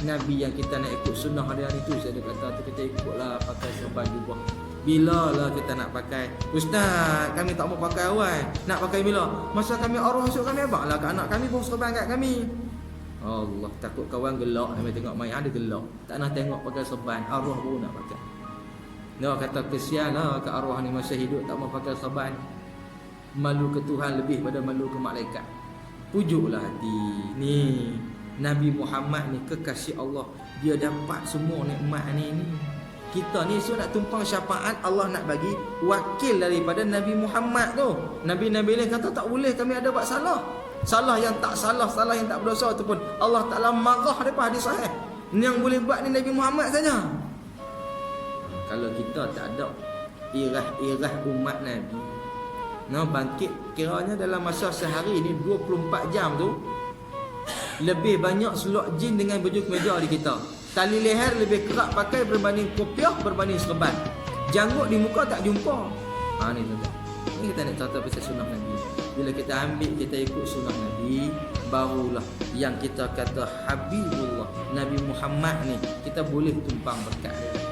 Nabi yang kita nak ikut sunnah hari-hari tu, saya kata tu kita ikutlah pakai serban jubah. Bila lah kita nak pakai? Ustaz, kami tak mau pakai awal. Nak pakai bila? Masa kami arwah esok kami abang lah kat anak kami pun serban kat kami. Allah, takut kawan gelak kami tengok main ada gelak. Tak nak tengok pakai serban, arwah pun nak pakai. Dia kata kesian lah ke arwah ni masa hidup tak mau pakai serban. Malu ke Tuhan lebih pada malu ke malaikat. Pujuklah hati. Ni Nabi Muhammad ni kekasih Allah. Dia dapat semua nikmat ni. Kita ni nak tumpang syafaat, Allah nak bagi wakil daripada Nabi Muhammad tu. Nabi-nabi lain kata tak boleh kami ada buat salah. Salah yang tak salah, salah yang tak berdosa tu pun Allah Ta'ala marah daripada hadis sahih. Yang boleh buat ni Nabi Muhammad saja. Kalau kita tak ada irah-irah umat Nabi, bangkit kiranya dalam masa sehari ni 24 jam tu lebih banyak selok jin dengan baju kemeja di kita. Tali leher lebih kerak pakai berbanding kopiah berbanding serban. Janggut di muka tak jumpa. Ni tuan-tuan. Ini kita nak cerita pasal sunnah Nabi. Bila kita ambil, kita ikut sunnah Nabi, barulah yang kita kata Habibullah Nabi Muhammad ni kita boleh tumpang berkat dia.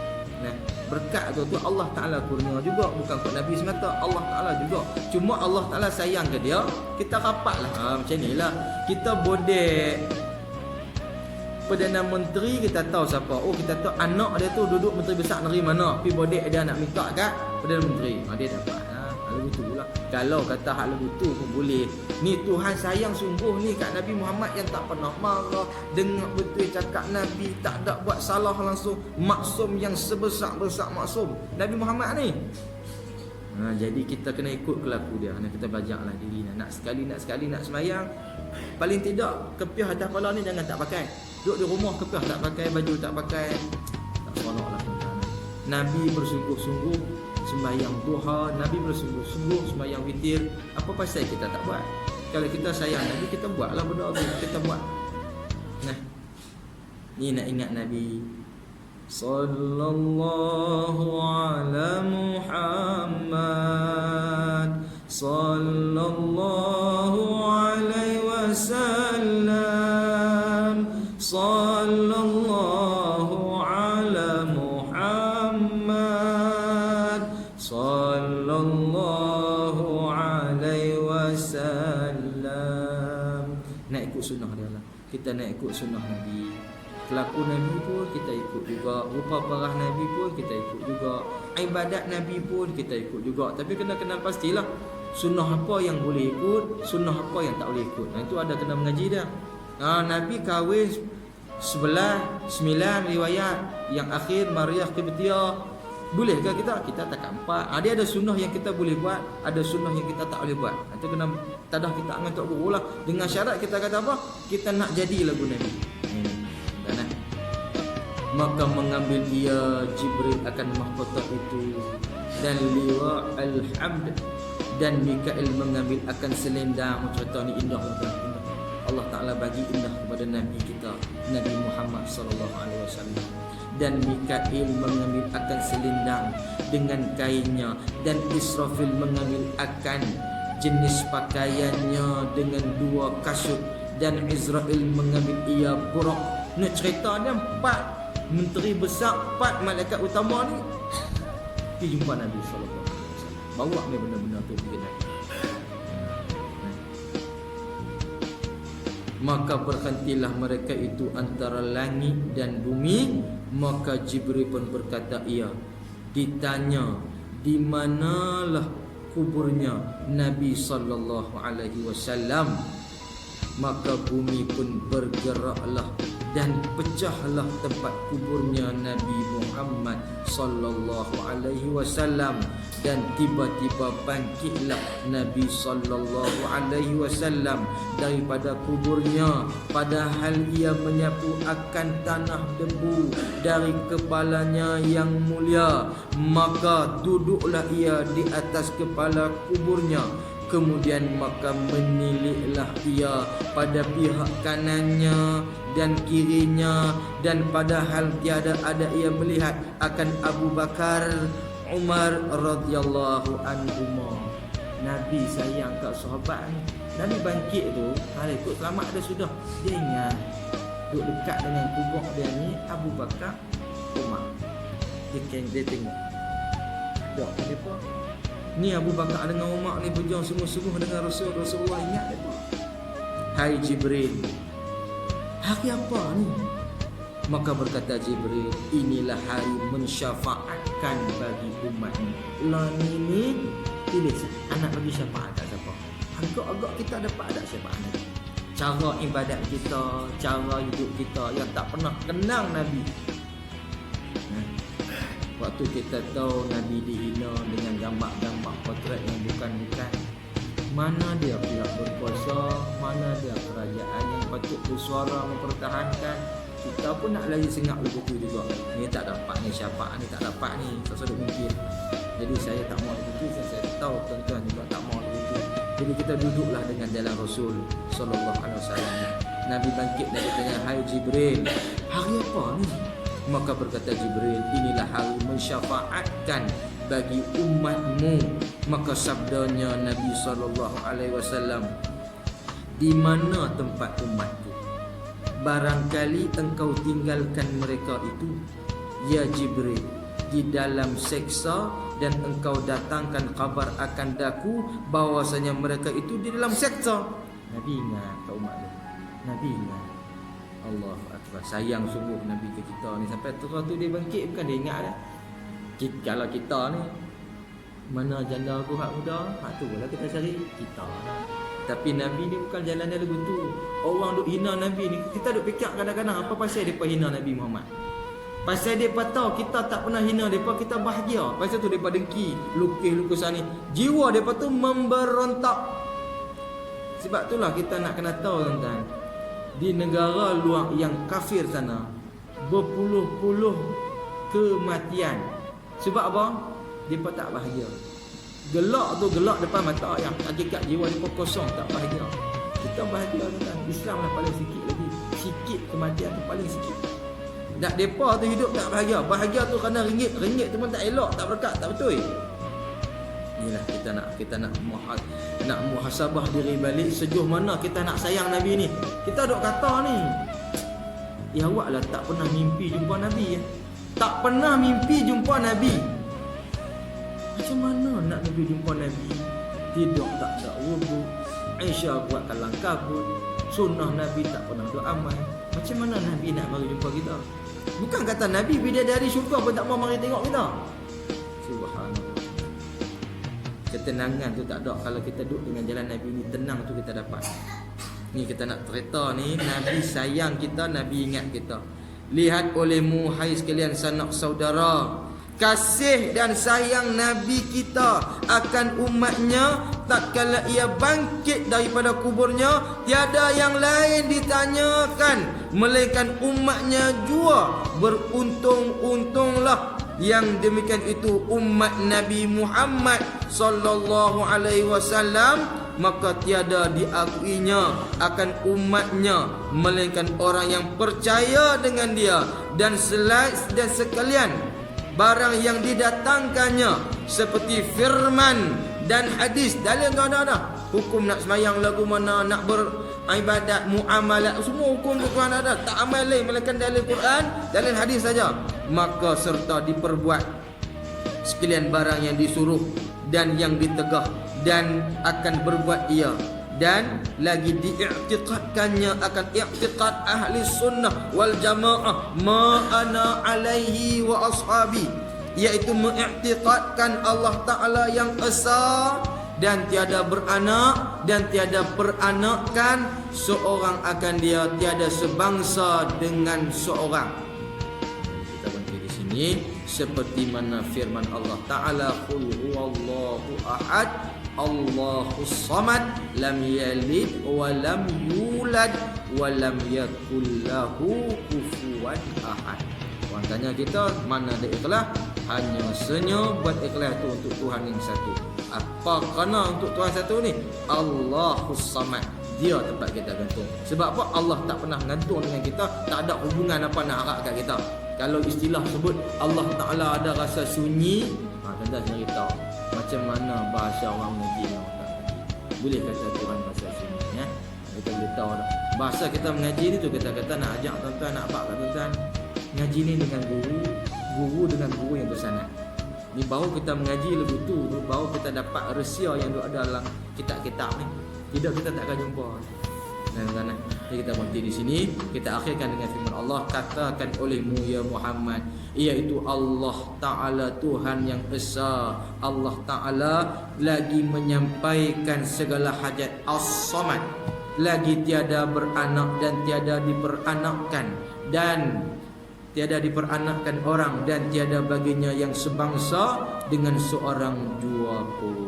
Berkat tu Allah Ta'ala kurnia juga, bukan kat Nabi semata, Allah Ta'ala juga. Cuma Allah Ta'ala sayang ke dia, kita rapatlah. Macam ni lah. Kita bodek Perdana Menteri, kita tahu siapa. Oh, kita tahu anak dia tu duduk Menteri Besar negeri mana. Pergi bodek dia nak minta kat Perdana Menteri. Dia dapat. Hal betul lah. Kalau kata hal betul pun boleh. Ni Tuhan sayang sungguh ni kat Nabi Muhammad yang tak pernah marah. Dengar betul cakap Nabi, tak ada buat salah langsung. Maksum yang sebesar-besar maksum Nabi Muhammad ni. Jadi kita kena ikut kelaku dia. Kita belajarlah diri. Nak sekali nak semayang, paling tidak kepiah atas kepala ni jangan tak pakai. Duduk di rumah kepiah tak pakai, baju tak pakai, tak seronok lah. Nabi bersungguh-sungguh sembahyang duha, Nabi bersungguh-sungguh sembahyang witir. Apa pasal kita tak buat? Kalau kita sayang Nabi, kita buatlah benda tu, kita buat. Ni nak ingat Nabi sallallahu ala Muhammad sallallahu alaihi wasallam sallallahu ala Muhammad sallallahu alaihi wasallam. Nak ikut sunnah dia lah. Kita nak ikut sunnah Nabi. Kelaku Nabi pun kita ikut juga, rupa parah Nabi pun kita ikut juga, ibadat Nabi pun kita ikut juga. Tapi kena kenal pastilah sunnah apa yang boleh ikut, sunnah apa yang tak boleh ikut. Itu ada kena mengaji dia. Nabi kahwin 9 riwayat, yang akhir Maryam Qibtiyah. Bolehkah kita? Kita tak 4. Dia ada sunnah yang kita boleh buat, ada sunnah yang kita tak boleh buat. Itu kena tadah kita mengatuk guru lah. Dengan syarat kita kata apa? Kita nak jadi lagu Nabi. Maka mengambil dia Jibril akan mahkota itu, dan liwa al-hamd, dan Mikail mengambil akan selendang. Cerita ni indah. Allah Ta'ala bagi indah kepada Nabi kita, Nabi Muhammad SAW. Dan Mikail mengambil akan selendang dengan kainnya, dan Israfil mengambil akan jenis pakaiannya dengan 2 kasut, dan Israel mengambil ia buruk. Ni cerita dia 4 menteri besar, 4 malaikat utama ni pergi jumpa Nabi SAW. Bawa ni benda-benda tu pergi Nabi. Maka berhentilah mereka itu antara langit dan bumi. Maka Jibril pun berkata, ia ditanya di manalah kuburnya Nabi SAW. Maka bumi pun bergeraklah dan pecahlah tempat kuburnya Nabi Muhammad sallallahu alaihi wasallam, dan tiba-tiba bangkitlah Nabi sallallahu alaihi wasallam daripada kuburnya, padahal ia menyapu akan tanah debu dari kepalanya yang mulia. Maka duduklah ia di atas kepala kuburnya. Kemudian maka meniliklah ia pada pihak kanannya dan kirinya, dan padahal tiada ada ia melihat akan Abu Bakar, Umar radhiyallahu anhuma. Nabi sayang kat sahabat ni. Nabi bangkit tu, ikut selamat dah sudah. Dia ingat duduk dekat dengan kubur dia ni Abu Bakar, Umar. Dia tengok. Dok depa. Ni Abu Bakar dengan Umar ni berjuang sungguh-sungguh dengan Rasulullah, ingat depa. Hai Jibril, hari apa ni? Maka berkata Jibril, inilah hari mensyafaatkan bagi umat ni. Lah ni pilih anak bagi syafaat kat siapa? Agak-agak kita dapat ada syafaat ni. Cara ibadat kita, cara hidup kita yang tak pernah kenal Nabi. Waktu kita tahu Nabi dihina dengan gambar-gambar potret yang bukan-bukan, mana dia pihak berkuasa, mana dia kerajaan yang patut bersuara mempertahankan. Kita pun nak lagi sengak begitu juga. Ni tak dapat ni syafaat ni, tak dapat ni, sesuatu mungkin. Jadi saya tak mau begitu, saya tahu tuan-tuan juga tak mau begitu. Jadi kita duduklah dengan jalan Rasul sallallahu alaihi wasallam. Nabi bangkit dari tanya, hai Jibril, hari apa ni? Maka berkata Jibril, inilah hari mensyafaatkan bagi umatmu. Maka sabdanya Nabi sallallahu alaihi wasallam, di mana tempat umatku? Barangkali engkau tinggalkan mereka itu, ya Jibril, di dalam seksa, dan engkau datangkan kabar akan daku bahwasanya mereka itu di dalam seksa. Nabi ingat ke umat dia. Nabi ingat. Allahu Akbar. Sayang sungguh Nabi ke kita ni. Sampai tu dia bangkit bukan dia ingat dah. Kalau kita ni, mana janda aku hak muda, hak tu lah kita cari kita. Tapi Nabi ni bukan jalan dia lagu tu. Orang duk hina Nabi ni, kita duk fikir kadang-kadang apa pasal depa hina Nabi Muhammad. Pasal depa tahu kita tak pernah hina depa, kita bahagia. Pasal tu depa dengki, lukis-lukisan ni. Jiwa depa tu memberontak. Sebab itulah kita nak kena tahu tuan-tuan, di negara luar yang kafir sana, berpuluh-puluh kematian. Sebab apa? Depa tak bahagia. Gelak tu gelak depan mata yang hakikat jiwa depa kosong, tak bahagia. Kita bahagia tuan-tuan. Islam lah paling sikit lagi. Sikit kematian tu paling sikit. Nak depa tu hidup tak bahagia. Bahagia tu kerana ringgit tu pun tak elok, tak berkat, tak betul. Inilah kita nak muhasabah diri balik, sejauh mana kita nak sayang Nabi ni. Kita duk kata ni, ya awaklah tak pernah mimpi jumpa Nabi ya. Tak pernah mimpi jumpa Nabi. Macam mana nak Nabi jumpa Nabi? Tidur tak ada wudu, Aisyah buat kalang kabut, sunnah Nabi tak pernah beramal. Macam mana Nabi nak mari jumpa kita? Bukan kata Nabi bidadari syurga pun tak mau mari tengok kita. Subhanallah. Ketenangan tu tak ada kalau kita duduk dengan jalan Nabi ni. Tenang tu kita dapat. Ni kita nak cerita ni, Nabi sayang kita, Nabi ingat kita. Lihat olehmu hai sekalian sanak saudara, kasih dan sayang Nabi kita akan umatnya tak kala ia bangkit daripada kuburnya, tiada yang lain ditanyakan melainkan umatnya jua. Beruntung-untunglah yang demikian itu umat Nabi Muhammad sallallahu alaihi wasallam, maka tiada diakuinya akan umatnya melainkan orang yang percaya dengan dia dan sekalian barang yang didatangkannya seperti firman dan hadis. Dalil tu ada. Hukum nak semayang lagu mana, nak beribadat, muamalat, semua hukum tu Tuhan ada. Tak amal lain melainkan dalil Quran, dalil hadis saja. Maka serta diperbuat sekalian barang yang disuruh dan yang ditegah dan akan berbuat ia, dan lagi diiktikadkannya akan iktikad ahli sunnah wal jamaah ma ana alaihi wa ashabi, iaitu mengiktikadkan Allah Ta'ala yang esa dan tiada beranak dan tiada peranakan, seorang akan dia, tiada sebangsa dengan seorang. Kita berhenti di sini. Seperti mana firman Allah Ta'ala, qul huwallahu ahad Allahus samad lam yalid wa lam yulad wa lam yakul lahu kufuwan ahad. Orang tanya kita, mana ada ikhlas? Hanya senyum buat ikhlas itu untuk Tuhan yang satu. Apa kena untuk Tuhan satu ni? Allahus samad. Dia tempat kita gantung. Sebab apa? Allah tak pernah gantung dengan kita, tak ada hubungan apa nak harap kat kita. Kalau istilah sebut Allah Ta'ala ada rasa sunyi, tanda sendiri tahu macam mana bahasa orang Melayu. Boleh kata Tuhan rasa sunyi ya? Kita boleh tahu dah. Bahasa kita mengaji ni tu kita kata nak ajak tuan-tuan, nak apa kat tuan-tuan. Ngaji ni dengan guru, guru dengan guru yang bersanad. Ni baru kita mengaji lebih tu, baru kita dapat rahsia yang ada dalam kitab-kitab ni. Tidak, kita tak akan jumpa. Dan jadi kita berhenti di sini. Kita akhirkan dengan firman Allah, katakan olehmu ya Muhammad, iaitu Allah Ta'ala Tuhan yang Esa. Allah Ta'ala lagi menyampaikan segala hajat. As-Samad, lagi tiada beranak dan tiada diperanakkan, dan tiada diperanakkan orang, dan tiada baginya yang sebangsa dengan seorang jua pun.